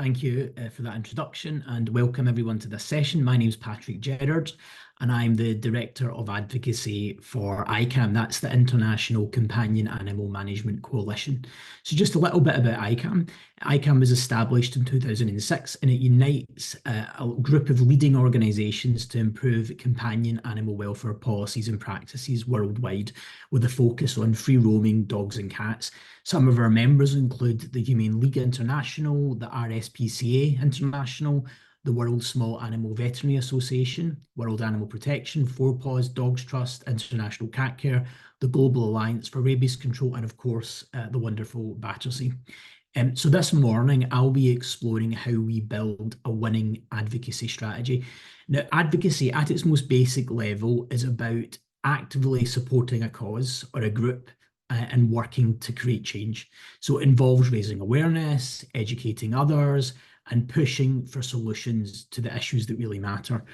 Thank you for that introduction and welcome everyone to this session. My name is Gerard and I'm the Director of Advocacy for ICAM. That's the International Companion Animal Management Coalition. So just a little bit about ICAM. ICAM was established in 2006 and it unites a group of leading organisations to improve companion animal welfare policies and practices worldwide with a focus on free-roaming dogs and cats. Some of our members include the Humane League International, the RSPCA International, the World Small Animal Veterinary Association, World Animal Protection, Four Paws Dogs Trust, International Cat Care, the Global Alliance for Rabies Control, and of course, the wonderful Battersea. So this morning, I'll be exploring how we build a winning advocacy strategy. Now, advocacy at its most basic level is about actively supporting a cause or a group and working to create change. So it involves raising awareness, educating others, and pushing for solutions to the issues that really matter.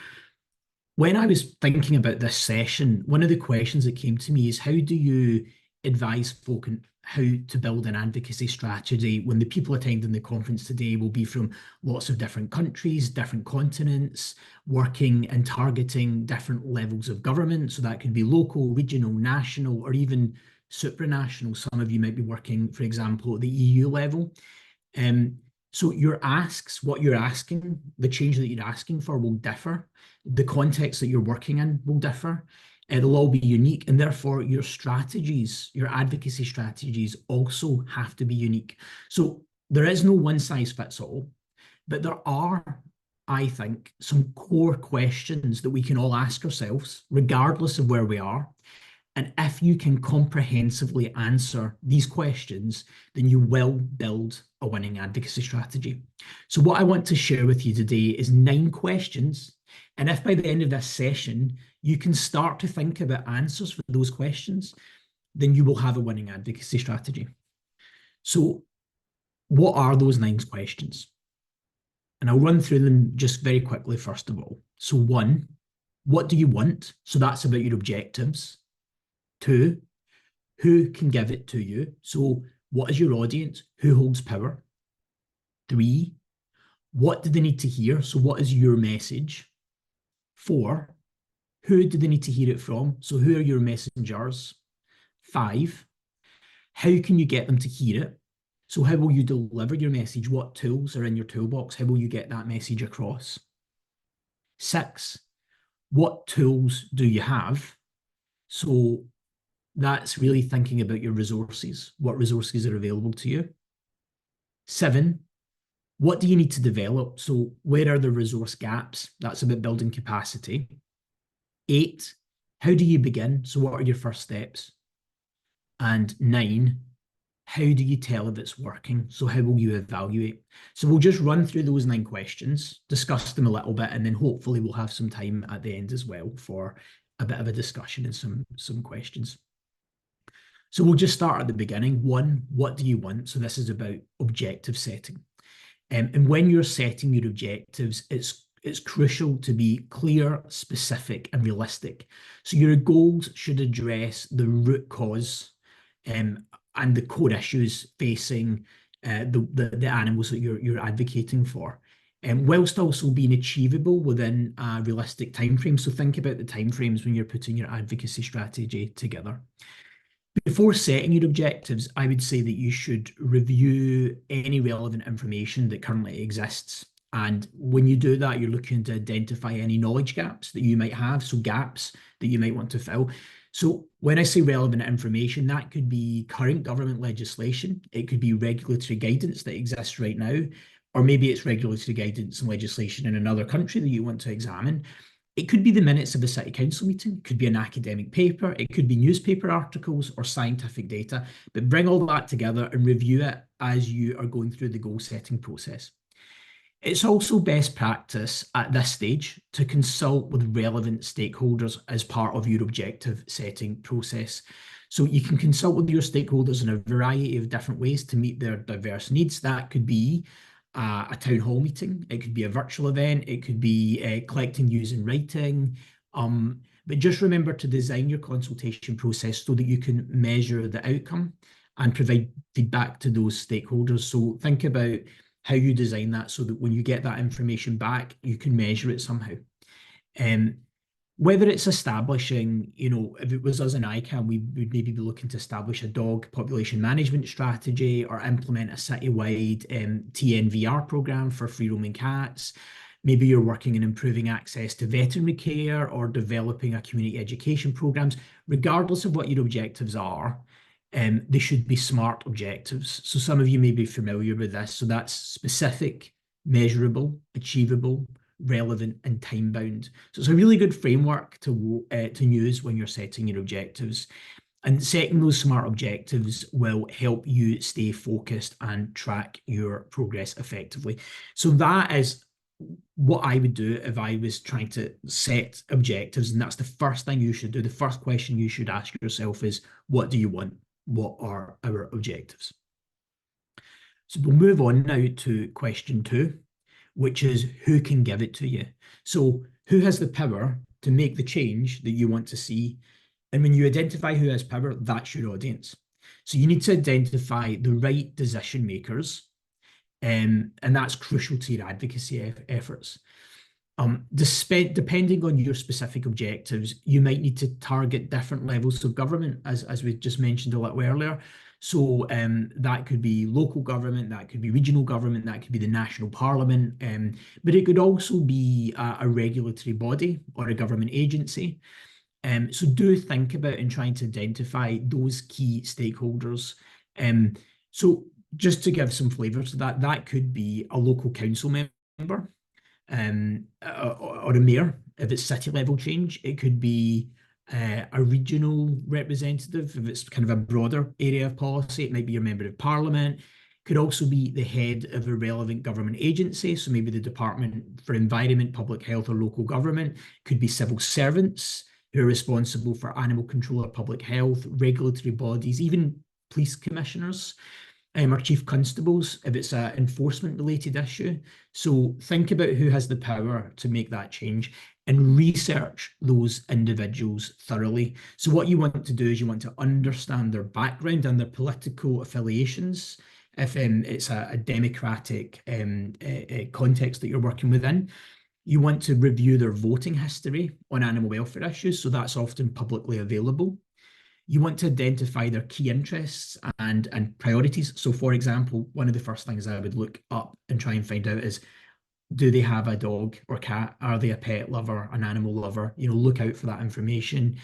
When I was thinking about this session, one of the questions that came to me is how do you advise folk on how to build an advocacy strategy when the people attending the conference today will be from lots of different countries, different continents, working and targeting different levels of government. So that could be local, regional, national, or even supranational. Some of you might be working, for example, at the EU level. So your asks, what you're asking, the change that you're asking for will differ. The context that you're working in will differ. It'll all be unique, and therefore your strategies, your advocacy strategies also have to be unique. So there is no one size fits all, but there are, I think, some core questions that we can all ask ourselves, regardless of where we are. And if you can comprehensively answer these questions, then you will build a winning advocacy strategy. So what I want to share with you today is 9 questions. And if by the end of this session, you can start to think about answers for those questions, then you will have a winning advocacy strategy. So what are those 9 questions? And I'll run through them just very quickly, first of all. So 1, what do you want? So that's about your objectives. 2, who can give it to you? So what is your audience? Who holds power? 3, what do they need to hear? So what is your message? 4, who do they need to hear it from? So who are your messengers? 5, how can you get them to hear it? So how will you deliver your message? What tools are in your toolbox? How will you get that message across? 6, what tools do you have? So that's really thinking about your resources. What resources are available to you? 7, what do you need to develop? So where are the resource gaps? That's about building capacity. 8, how do you begin? So what are your first steps? And 9, how do you tell if it's working? So how will you evaluate? So we'll just run through those 9 questions, discuss them a little bit, and then hopefully we'll have some time at the end as well for a bit of a discussion and some questions. So we'll just start at the beginning. 1, what do you want? So this is about objective setting. And when you're setting your objectives, it's crucial to be clear, specific, and realistic. So your goals should address the root cause and the core issues facing the animals that you're advocating for. Whilst also being achievable within a realistic timeframe. So think about the timeframes when you're putting your advocacy strategy together. Before setting your objectives, I would say that you should review any relevant information that currently exists. And when you do that, you're looking to identify any knowledge gaps that you might have, so gaps that you might want to fill. So when I say relevant information, that could be current government legislation, it could be regulatory guidance that exists right now, or maybe it's regulatory guidance and legislation in another country that you want to examine. It could be the minutes of a city council meeting, it could be an academic paper, it could be newspaper articles or scientific data, but bring all that together and review it as you are going through the goal setting process. It's also best practice at this stage to consult with relevant stakeholders as part of your objective setting process. So you can consult with your stakeholders in a variety of different ways to meet their diverse needs. That could be a town hall meeting, it could be a virtual event, it could be collecting news in writing. But just remember to design your consultation process so that you can measure the outcome and provide feedback to those stakeholders. So think about how you design that so that when you get that information back, you can measure it somehow. Whether it's establishing, if it was us in ICAM, we would maybe be looking to establish a dog population management strategy or implement a citywide TNVR program for free roaming cats. Maybe you're working on improving access to veterinary care or developing a community education programs. Regardless of what your objectives are, they should be SMART objectives. So some of you may be familiar with this. So that's specific, measurable, achievable, relevant, and time bound. So it's a really good framework to use when you're setting your objectives. And setting those SMART objectives will help you stay focused and track your progress effectively. So that is what I would do if I was trying to set objectives. And that's the first thing you should do. The first question you should ask yourself is, what do you want? What are our objectives? So we'll move on now to question 2, which is who can give it to you? So who has the power to make the change that you want to see? And when you identify who has power, that's your audience. So you need to identify the right decision makers, and that's crucial to your advocacy efforts. Depending on your specific objectives, you might need to target different levels of government, as we just mentioned a little earlier. So that could be local government, that could be regional government, that could be the national parliament, but it could also be a regulatory body or a government agency. So do think about and trying to identify those key stakeholders. So just to give some flavour to that, that could be a local council member, or a mayor if it's city level change. It could be a regional representative if it's kind of a broader area of policy. It might be your member of parliament. Could also be the head of a relevant government agency, so maybe the Department for Environment, Public Health, or local government. Could be civil servants who are responsible for animal control or public health, regulatory bodies, even police commissioners, or chief constables if it's an enforcement related issue. So think about who has the power to make that change and research those individuals thoroughly. So what you want to do is you want to understand their background and their political affiliations. If it's a democratic context that you're working within, you want to review their voting history on animal welfare issues. So that's often publicly available. You want to identify their key interests and priorities. So for example, one of the first things I would look up and try and find out is, do they have a dog or cat? Are they a pet lover, an animal lover? Look out for that information.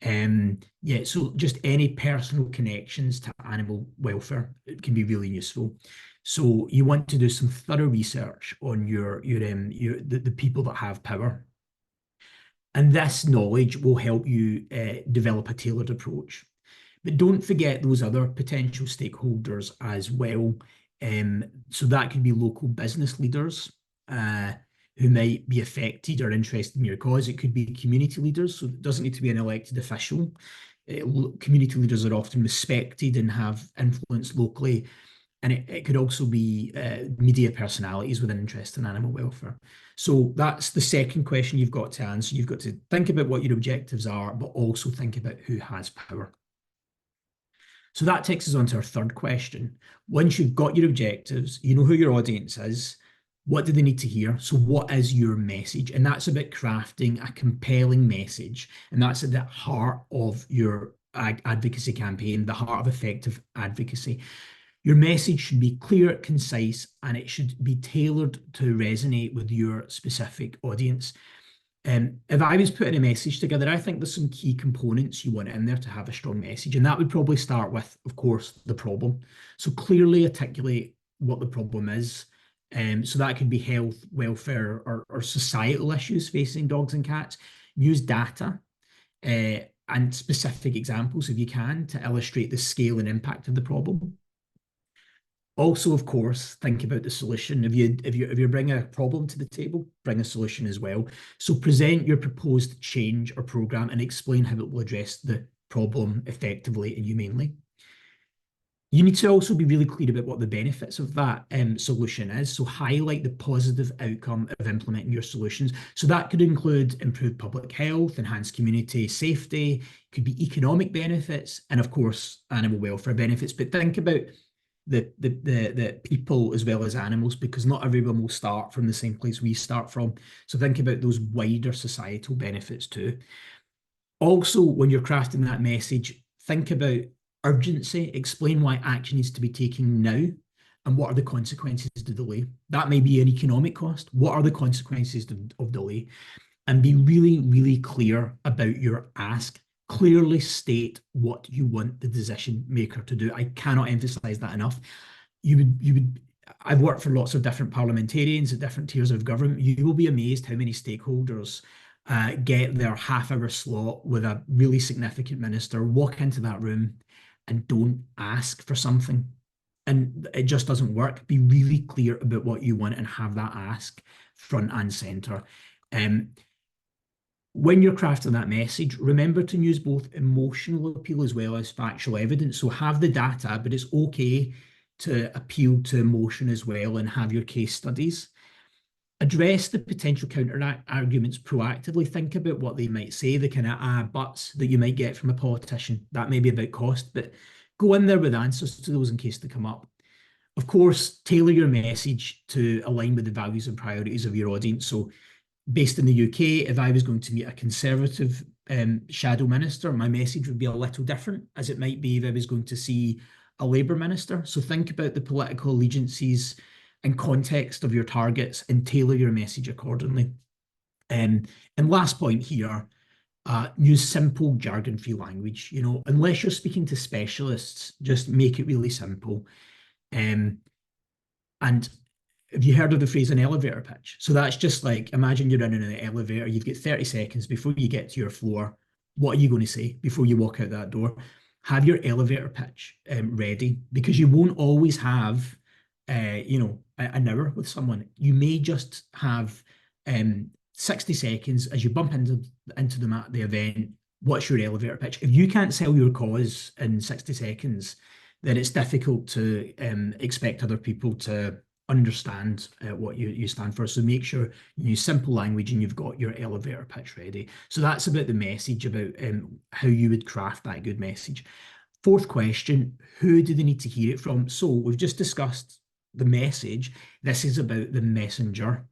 So just any personal connections to animal welfare, it can be really useful. So you want to do some thorough research on the people that have power. And this knowledge will help you develop a tailored approach. But don't forget those other potential stakeholders as well. So that could be local business leaders who might be affected or interested in your cause. It could be community leaders, so it doesn't need to be an elected official. Community leaders are often respected and have influence locally. And it could also be media personalities with an interest in animal welfare. So that's the second question you've got to answer. You've got to think about what your objectives are, but also think about who has power. So that takes us on to our third question. Once you've got your objectives, you know who your audience is. What do they need to hear? So what is your message? And that's about crafting a compelling message. And that's at the heart of your advocacy campaign, the heart of effective advocacy. Your message should be clear, concise, and it should be tailored to resonate with your specific audience. If I was putting a message together, I think there's some key components you want in there to have a strong message. And that would probably start with, of course, the problem. So clearly articulate what the problem is. So that could be health, welfare, or societal issues facing dogs and cats. Use data and specific examples, if you can, to illustrate the scale and impact of the problem. Also, of course, think about the solution. If you bring a problem to the table, bring a solution as well. So present your proposed change or program and explain how it will address the problem effectively and humanely. You need to also be really clear about what the benefits of that solution is. So highlight the positive outcome of implementing your solutions. So that could include improved public health, enhanced community safety, could be economic benefits, and of course, animal welfare benefits. But think about the people as well as animals, because not everyone will start from the same place we start from. So think about those wider societal benefits too. Also, when you're crafting that message, think about urgency. Explain why action needs to be taken now and what are the consequences of delay. That may be an economic cost. What are the consequences of delay? And be really, really clear about your ask. Clearly state what you want the decision maker to do. I cannot emphasize that enough. I've worked for lots of different parliamentarians at different tiers of government. You will be amazed how many stakeholders get their half-hour slot with a really significant minister, walk into that room and don't ask for something. And it just doesn't work. Be really clear about what you want and have that ask front and center. When you're crafting that message, remember to use both emotional appeal as well as factual evidence. So have the data, but it's okay to appeal to emotion as well and have your case studies. Address the potential counter arguments proactively. Think about what they might say, the kind of buts that you might get from a politician. That may be about cost, but go in there with answers to those in case they come up. Of course, tailor your message to align with the values and priorities of your audience. So based in the UK, if I was going to meet a Conservative shadow minister, my message would be a little different as it might be if I was going to see a Labour minister. So think about the political allegiances and context of your targets and tailor your message accordingly. And last point here, use simple jargon-free language. You know, unless you're speaking to specialists, just make it really simple. And have you heard of the phrase an elevator pitch? So that's just like, imagine you're in an elevator, you've got 30 seconds before you get to your floor. What are you going to say before you walk out that door? Have your elevator pitch ready, because you won't always have, an hour with someone. You may just have 60 seconds as you bump into the event. What's your elevator pitch? If you can't sell your cause in 60 seconds, then it's difficult to expect other people to understand what you stand for. So make sure you use simple language and you've got your elevator pitch ready. So that's about the message, about how you would craft that good message. Fourth question, who do they need to hear it from? So we've just discussed the message. This is about the messenger.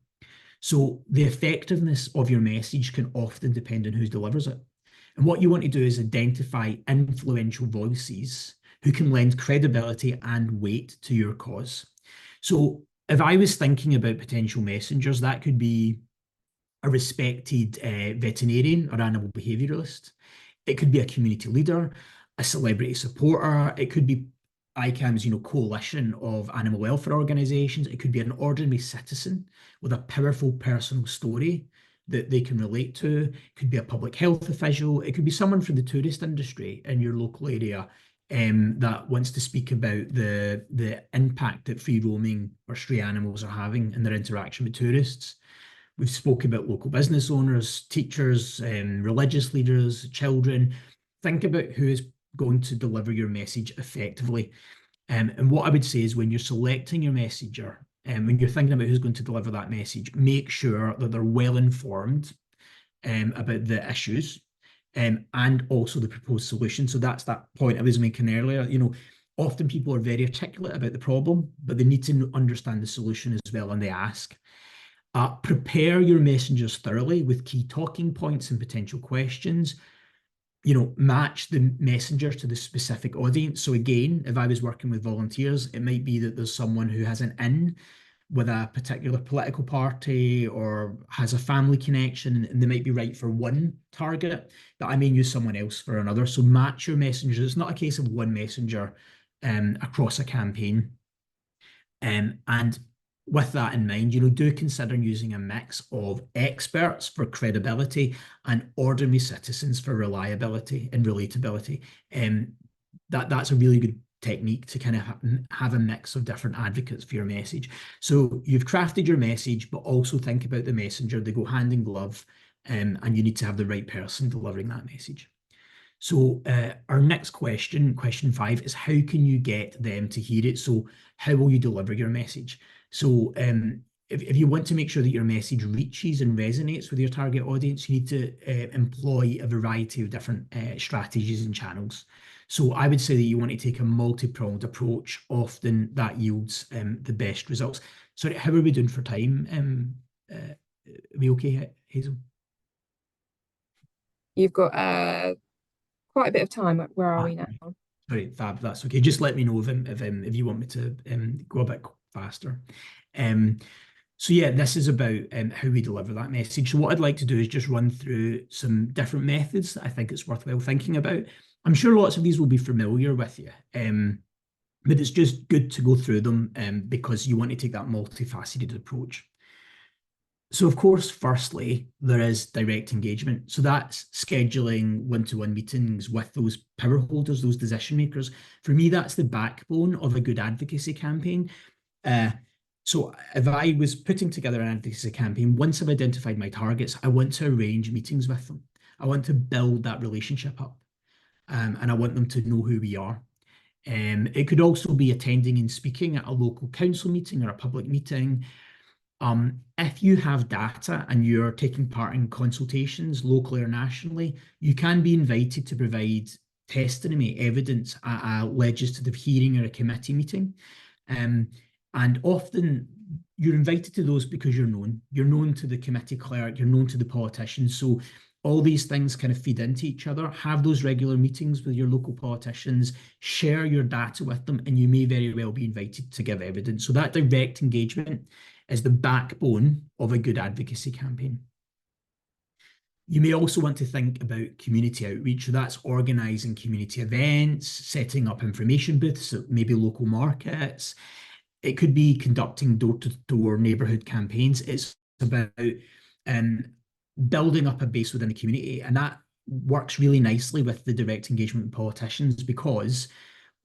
So the effectiveness of your message can often depend on who delivers it. And what you want to do is identify influential voices who can lend credibility and weight to your cause. So if I was thinking about potential messengers, that could be a respected veterinarian or animal behaviouralist. It could be a community leader, a celebrity supporter. It could be ICAM's, coalition of animal welfare organisations. It could be an ordinary citizen with a powerful personal story that they can relate to. It could be a public health official. It could be someone from the tourist industry in your local area that wants to speak about the impact that free roaming or stray animals are having in their interaction with tourists. We've spoken about local business owners, teachers, religious leaders, children. Think about who is going to deliver your message effectively. And what I would say is when you're selecting your messenger, and when you're thinking about who's going to deliver that message, make sure that they're well informed about the issues and also the proposed solution. So that's that point I was making earlier. Often people are very articulate about the problem, but they need to understand the solution as well, and they ask. Prepare your messengers thoroughly with key talking points and potential questions. Match the messengers to the specific audience. So again, if I was working with volunteers, it might be that there's someone who has an in with a particular political party or has a family connection, and they might be right for one target, but I may use someone else for another. So match your messengers. It's not a case of one messenger across a campaign. And with that in mind, do consider using a mix of experts for credibility and ordinary citizens for reliability and relatability. That's a really good technique to kind of have a mix of different advocates for your message. So you've crafted your message, but also think about the messenger. They go hand in glove, and you need to have the right person delivering that message. So our next question 5, is how can you get them to hear it? So how will you deliver your message? So if you want to make sure that your message reaches and resonates with your target audience, you need to employ a variety of different strategies and channels. So I would say that you want to take a multi-pronged approach. Often that yields the best results. Sorry, how are we doing for time? Are we okay, Hazel? You've got quite a bit of time. Where are Ah, we now? sorry, Fab, that's okay. Just let me know if you want me to go a bit faster. Um, so yeah, this is about how we deliver that message. So what I'd like to do is just run through some different methods that I think it's worthwhile thinking about. I'm sure lots of these will be familiar with you, but it's just good to go through them because you want to take that multifaceted approach. So, of course, firstly, there is direct engagement. So that's scheduling one-to-one meetings with those power holders, those decision makers. For me, that's the backbone of a good advocacy campaign. Uh, so if I was putting together an advocacy campaign, once I've identified my targets, I want to arrange meetings with them. I want to build that relationship up, and I want them to know who we are. It could also be attending and speaking at a local council meeting or a public meeting. If you have data and you're taking part in consultations locally or nationally, you can be invited to provide testimony, evidence at a legislative hearing or a committee meeting. Um, and often you're invited to those because you're known. You're known to the committee clerk, you're known to the politicians. So all these things kind of feed into each other. Have those regular meetings with your local politicians, share your data with them, and you may very well be invited to give evidence. So that direct engagement is the backbone of a good advocacy campaign. You may also want to think about community outreach. So that's organising community events, setting up information booths at maybe local markets. It could be conducting door-to-door neighbourhood campaigns. It's about um, building up a base within the community. And that works really nicely with the direct engagement with politicians because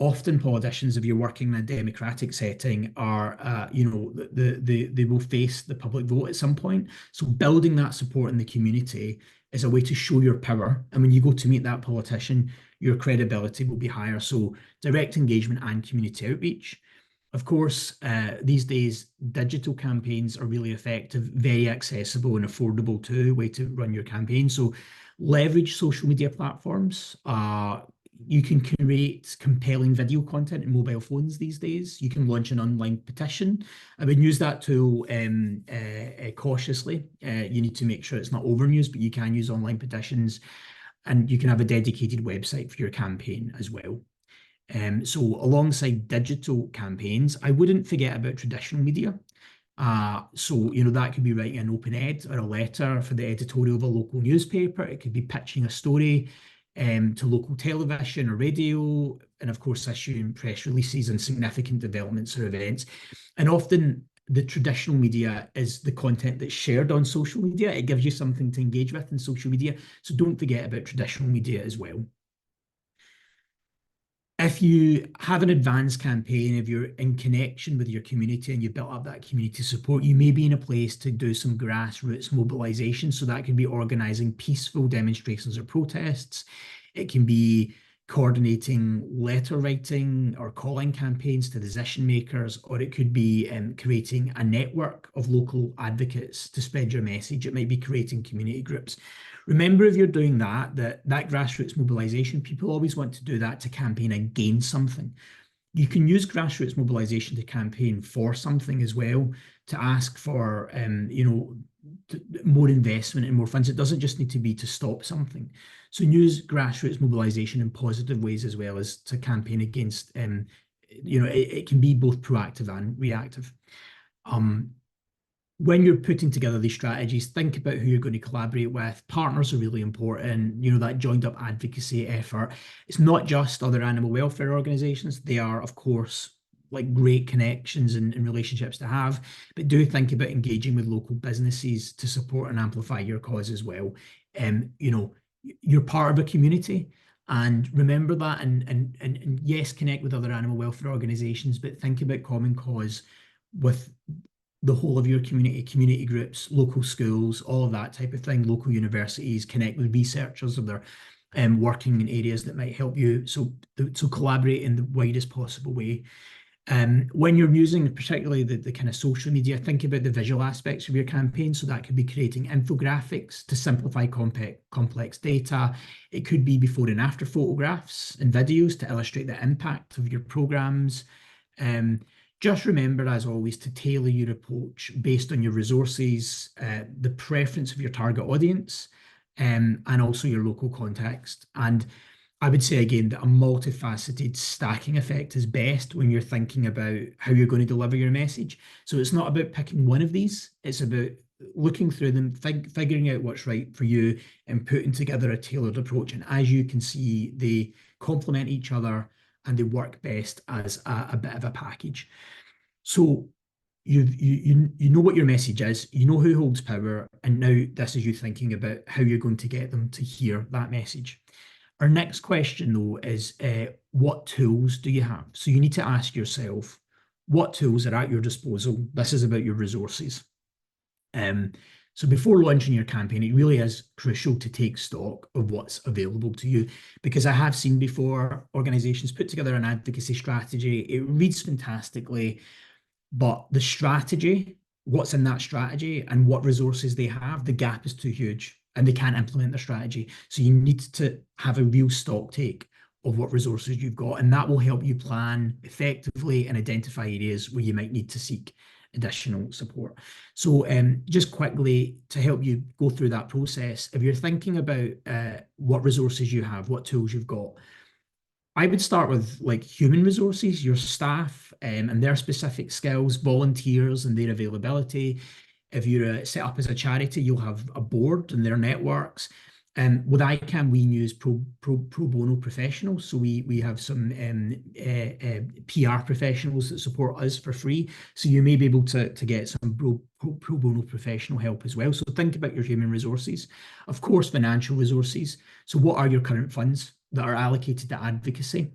often politicians, if you're working in a democratic setting, are they will face the public vote at some point. So building that support in the community is a way to show your power. And when you go to meet that politician, your credibility will be higher. So direct engagement and community outreach. Of course, these days, digital campaigns are really effective, very accessible and affordable too, way to run your campaign. So leverage social media platforms. You can create compelling video content in mobile phones these days. You can launch an online petition. I would use that tool cautiously. You need to make sure it's not overused, but you can use online petitions and you can have a dedicated website for your campaign as well. So alongside digital campaigns, I wouldn't forget about traditional media. So, that could be writing an open ed or a letter for the editorial of a local newspaper. It could be pitching a story to local television or radio, and of course, issuing press releases and significant developments or events. And often the traditional media is the content that's shared on social media. It gives you something to engage with in social media. So don't forget about traditional media as well. If you have an advanced campaign, if you're in connection with your community and you've built up that community support, you may be in a place to do some grassroots mobilization. So that could be organizing peaceful demonstrations or protests. It can be coordinating letter writing or calling campaigns to decision makers, or it could be creating a network of local advocates to spread your message. It might be creating community groups. Remember, if you're doing that grassroots mobilization, people always want to do that to campaign against something. You can use grassroots mobilization to campaign for something as well, to ask for, more investment and more funds. It doesn't just need to be to stop something. So use grassroots mobilization in positive ways as well as to campaign against, it can be both proactive and reactive. When you're putting together these strategies, think about who you're going to collaborate with. Partners are really important. That joined up advocacy effort. It's not just other animal welfare organizations. They are, of course, like great connections and relationships to have, but do think about engaging with local businesses to support and amplify your cause as well. You're part of a community, and remember that. And yes, connect with other animal welfare organizations, but think about common cause with the whole of your community groups, local schools, all of that type of thing, local universities, connect with researchers if they're working in areas that might help you. So collaborate in the widest possible way. When you're using particularly the kind of social media, think about the visual aspects of your campaign. So that could be creating infographics to simplify complex data. It could be before and after photographs and videos to illustrate the impact of your programs. Just remember, as always, to tailor your approach based on your resources, the preference of your target audience, and also your local context. And I would say again that a multifaceted stacking effect is best when you're thinking about how you're going to deliver your message. So it's not about picking one of these, it's about looking through them, figuring out what's right for you and putting together a tailored approach. And as you can see, they complement each other and they work best as a bit of a package. So you know what your message is, you know who holds power, and now this is you thinking about how you're going to get them to hear that message. Our next question, though, is what tools do you have? So you need to ask yourself, what tools are at your disposal? This is about your resources. So before launching your campaign, it really is crucial to take stock of what's available to you, because I have seen before organizations put together an advocacy strategy. It reads fantastically, but the strategy, what's in that strategy and what resources they have, the gap is too huge and they can't implement the strategy. So you need to have a real stock take of what resources you've got, and that will help you plan effectively and identify areas where you might need to seek additional support. So just quickly to help you go through that process, if you're thinking about what resources you have, what tools you've got, I would start with like human resources, your staff and their specific skills, volunteers and their availability. If you're set up as a charity, you'll have a board and their networks. With ICAM, we use pro bono professionals. So we have some PR professionals that support us for free. So you may be able to get some pro bono professional help as well. So think about your human resources. Of course, financial resources. So what are your current funds that are allocated to advocacy?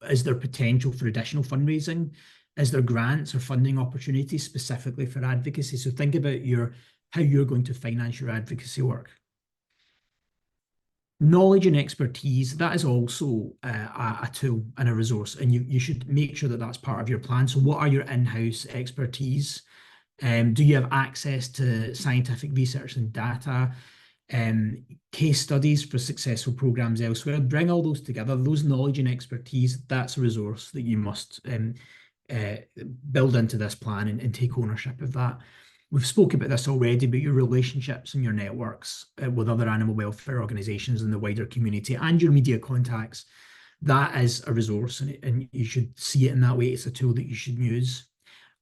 Is there potential for additional fundraising? Is there grants or funding opportunities specifically for advocacy? So think about how you're going to finance your advocacy work. Knowledge and expertise, that is also a tool and a resource, and you should make sure that that's part of your plan. So what are your in-house expertise? Do you have access to scientific research and data? Case studies for successful programs elsewhere? Bring all those together, those knowledge and expertise, that's a resource that you must build into this plan and take ownership of that. We've spoken about this already, but your relationships and your networks with other animal welfare organisations in the wider community and your media contacts, that is a resource, and you should see it in that way. It's a tool that you should use.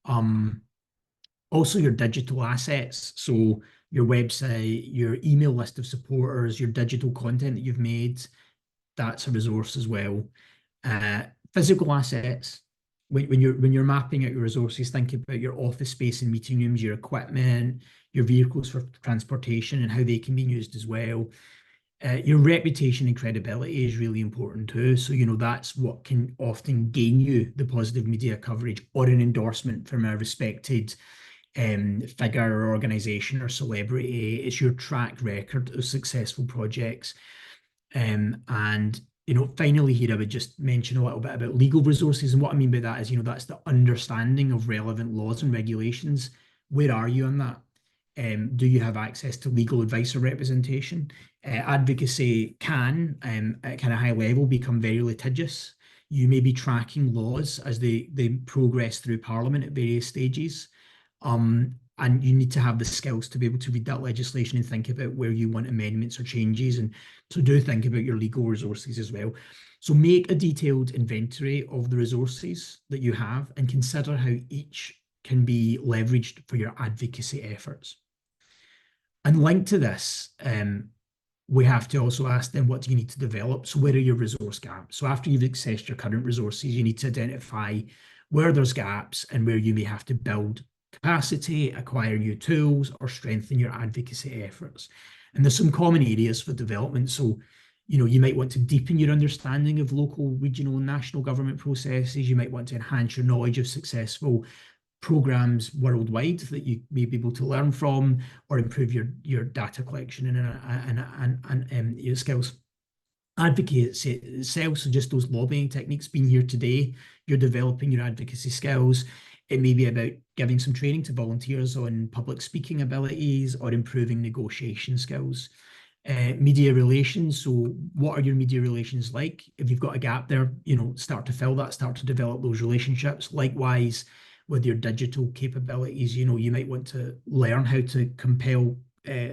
Also your digital assets, so your website, your email list of supporters, your digital content that you've made, that's a resource as well. Physical assets, when you're mapping out your resources, think about your office space and meeting rooms, your equipment, your vehicles for transportation and how they can be used as well. Your reputation and credibility is really important too. So, that's what can often gain you the positive media coverage or an endorsement from a respected figure or organization or celebrity. It's your track record of successful projects. And finally here, I would just mention a little bit about legal resources. And what I mean by that is, that's the understanding of relevant laws and regulations. Where are you on that? Do you have access to legal advice or representation? Advocacy can, at kind of high level, become very litigious. You may be tracking laws as they progress through Parliament at various stages. And you need to have the skills to be able to read that legislation and think about where you want amendments or changes. And so do think about your legal resources as well. So make a detailed inventory of the resources that you have and consider how each can be leveraged for your advocacy efforts. And linked to this, we have to also ask them, what do you need to develop? So where are your resource gaps? So after you've accessed your current resources, you need to identify where there's gaps and where you may have to build capacity, acquire new tools, or strengthen your advocacy efforts. And there's some common areas for development. So, you might want to deepen your understanding of local, regional, and national government processes. You might want to enhance your knowledge of successful programs worldwide that you may be able to learn from, or improve your data collection and your skills. advocacy itself, so just those lobbying techniques, being here today, you're developing your advocacy skills. It may be about giving some training to volunteers on public speaking abilities or improving negotiation skills. Media relations, so what are your media relations like? If you've got a gap there, start to fill that, start to develop those relationships. Likewise, with your digital capabilities, you might want to learn how to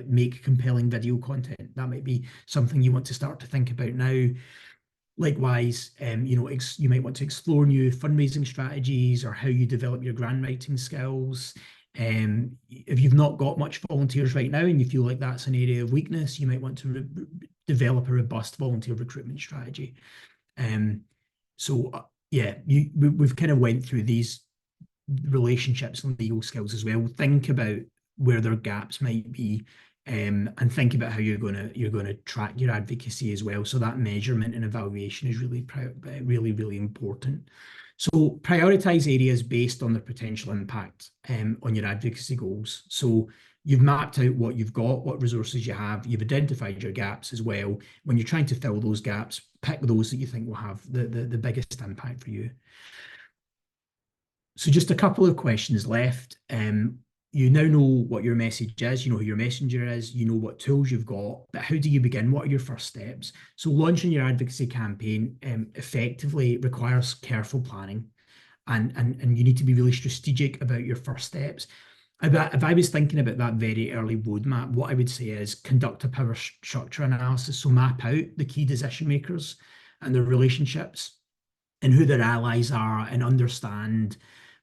make compelling video content. That might be something you want to start to think about now. Likewise, you might want to explore new fundraising strategies or how you develop your grant writing skills. If you've not got much volunteers right now and you feel like that's an area of weakness, you might want to develop a robust volunteer recruitment strategy. Yeah, we've kind of went through these relationships and legal skills as well. Think about where their gaps might be, and think about how you're gonna track your advocacy as well. So that measurement and evaluation is really important. So prioritize areas based on their potential impact on your advocacy goals. So you've mapped out what you've got, what resources you have, you've identified your gaps as well. When you're trying to fill those gaps, pick those that you think will have the biggest impact for you. So just a couple of questions left. You now know what your message is, you know who your messenger is, you know what tools you've got, but how do you begin? What are your first steps? So launching your advocacy campaign effectively requires careful planning, and you need to be really strategic about your first steps. If I was thinking about that very early roadmap, what I would say is conduct a power structure analysis. So map out the key decision makers and their relationships and who their allies are, and understand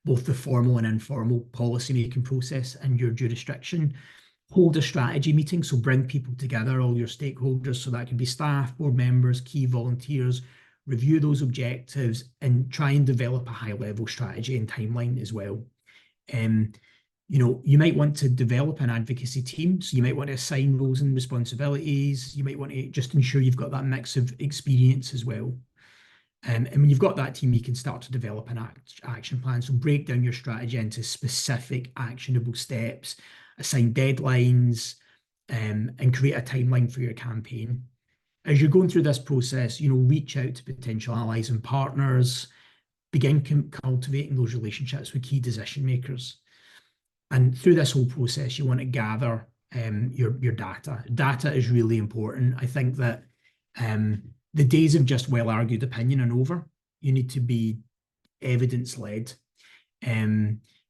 both the formal and informal policy-making process in your jurisdiction. Hold a strategy meeting, so bring people together, all your stakeholders, so that can be staff, board members, key volunteers, review those objectives and try and develop a high-level strategy and timeline as well. You might want to develop an advocacy team, so you might want to assign roles and responsibilities. You might want to just ensure you've got that mix of experience as well. And when you've got that team, you can start to develop an action plan. So break down your strategy into specific actionable steps, assign deadlines, and create a timeline for your campaign. As you're going through this process, reach out to potential allies and partners, begin cultivating those relationships with key decision makers. And through this whole process, you want to gather your data. Data is really important. I think that the days of just well-argued opinion are over. You need to be evidence-led,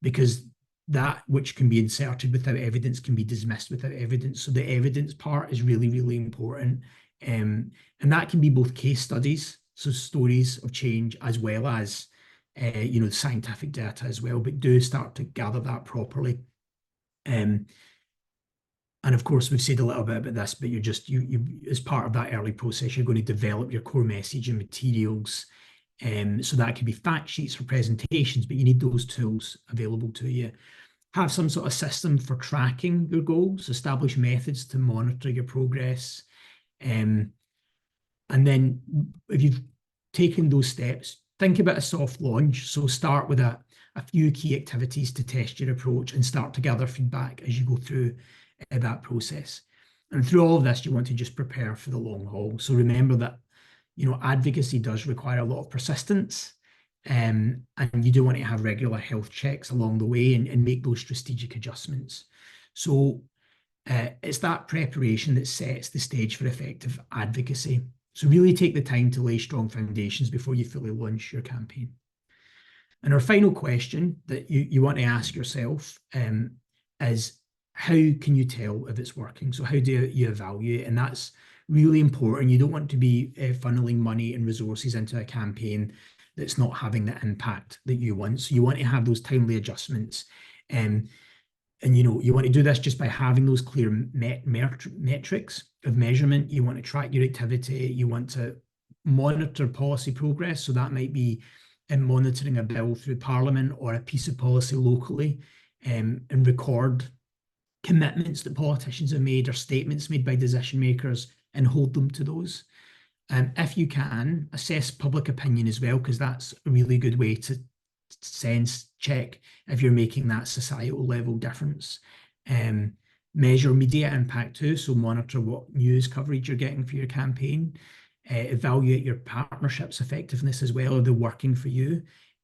because that which can be inserted without evidence can be dismissed without evidence. So the evidence part is really important. And that can be both case studies, so stories of change, as well as scientific data as well, but do start to gather that properly. And of course, we've said a little bit about this, but you as part of that early process, you're going to develop your core message and materials. So that could be fact sheets or presentations, but you need those tools available to you. Have some sort of system for tracking your goals, establish methods to monitor your progress. And then if you've taken those steps, think about a soft launch. So start with a few key activities to test your approach and start to gather feedback as you go through that process. And through all of this, you want to just prepare for the long haul. So remember that, advocacy does require a lot of persistence, and you do want to have regular health checks along the way and make those strategic adjustments. So it's that preparation that sets the stage for effective advocacy. So really take the time to lay strong foundations before you fully launch your campaign. And our final question that you want to ask yourself is, how can you tell if it's working? So how do you evaluate? And that's really important. You don't want to be funneling money and resources into a campaign that's not having the impact that you want. So you want to have those timely adjustments. And you want to do this just by having those clear metrics of measurement. You want to track your activity. You want to monitor policy progress. So that might be monitoring a bill through Parliament or a piece of policy locally, and record commitments that politicians have made or statements made by decision makers and hold them to those. If you can, assess public opinion as well, because that's a really good way to sense check if you're making that societal level difference. Measure media impact too, so monitor what news coverage you're getting for your campaign. evaluate your partnerships effectiveness as well. Are they working for you?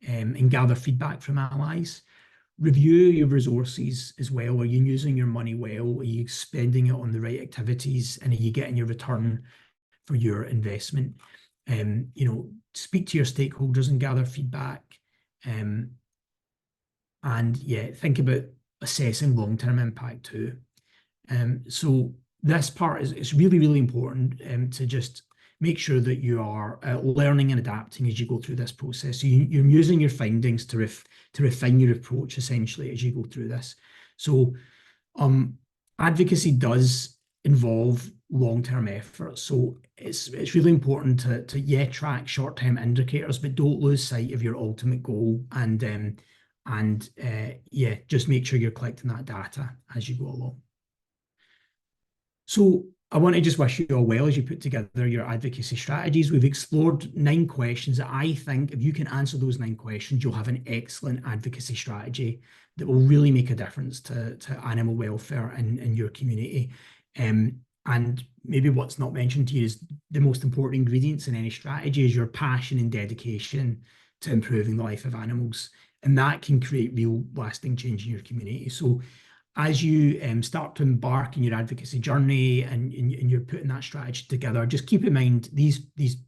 And gather feedback from allies. Review your resources as well. Are you using your money well? Are you spending it on the right activities? And are you getting your return for your investment? Speak to your stakeholders and gather feedback. And yeah, think about assessing long-term impact too. So this part is really, really important to just make sure that you are learning and adapting as you go through this process. So you're using your findings to refine your approach essentially as you go through this. So advocacy does involve long-term effort. So it's really important to track short-term indicators, but don't lose sight of your ultimate goal, and just make sure you're collecting that data as you go along. So I want to just wish you all well as you put together your advocacy strategies. We've explored 9 questions that I think if you can answer those 9 questions, you'll have an excellent advocacy strategy that will really make a difference to animal welfare in your community. And maybe what's not mentioned here is the most important ingredients in any strategy is your passion and dedication to improving the life of animals. And that can create real lasting change in your community. So as you start to embark on your advocacy journey and you're putting that strategy together, just keep in mind these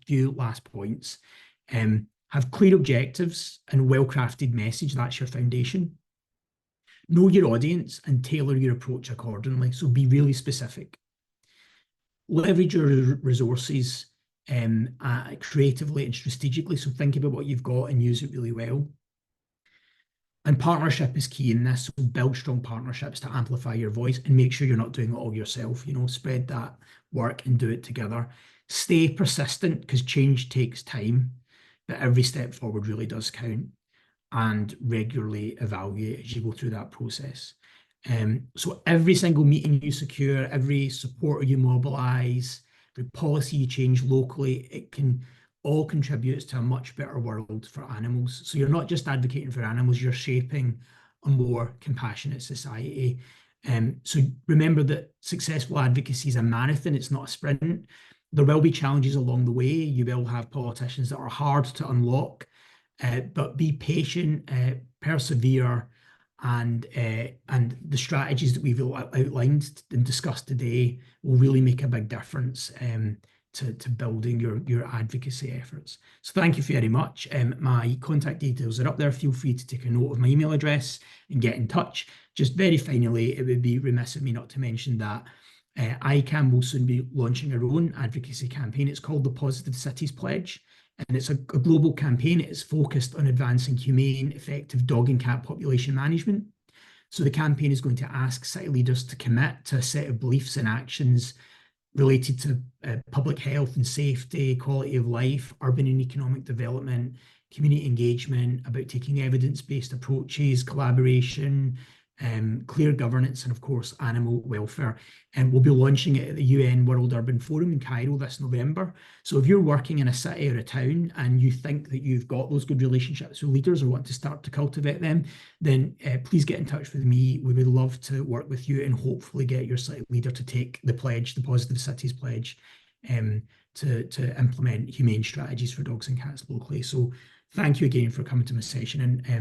few last points. Have clear objectives and a well-crafted message. That's your foundation. Know your audience and tailor your approach accordingly. So be really specific. Leverage your resources creatively and strategically. So think about what you've got and use it really well. And partnership is key in this. So build strong partnerships to amplify your voice and make sure you're not doing it all yourself. Spread that work and do it together. Stay persistent because change takes time, but every step forward really does count. And regularly evaluate as you go through that process. So every single meeting you secure, every supporter you mobilize, the policy you change locally, it can all contributes to a much better world for animals. So you're not just advocating for animals, you're shaping a more compassionate society. So remember that successful advocacy is a marathon, it's not a sprint. There will be challenges along the way. You will have politicians that are hard to unlock, but be patient, persevere, and the strategies that we've outlined and discussed today will really make a big difference to building your advocacy efforts. So thank you very much. My contact details are up there. Feel free to take a note of my email address and get in touch. Just very finally, it would be remiss of me not to mention that ICAM will soon be launching our own advocacy campaign. It's called the Positive Cities Pledge, and it's a global campaign. It is focused on advancing humane, effective dog and cat population management. So the campaign is going to ask city leaders to commit to a set of beliefs and actions related to public health and safety, quality of life, urban and economic development, community engagement, about taking evidence-based approaches, collaboration, clear governance, and of course, animal welfare. And we'll be launching it at the UN World Urban Forum in Cairo this November. So if you're working in a city or a town and you think that you've got those good relationships with leaders or want to start to cultivate them, then please get in touch with me. We would love to work with you and hopefully get your city leader to take the pledge, the Positive Cities Pledge, to implement humane strategies for dogs and cats locally. So thank you again for coming to my session, and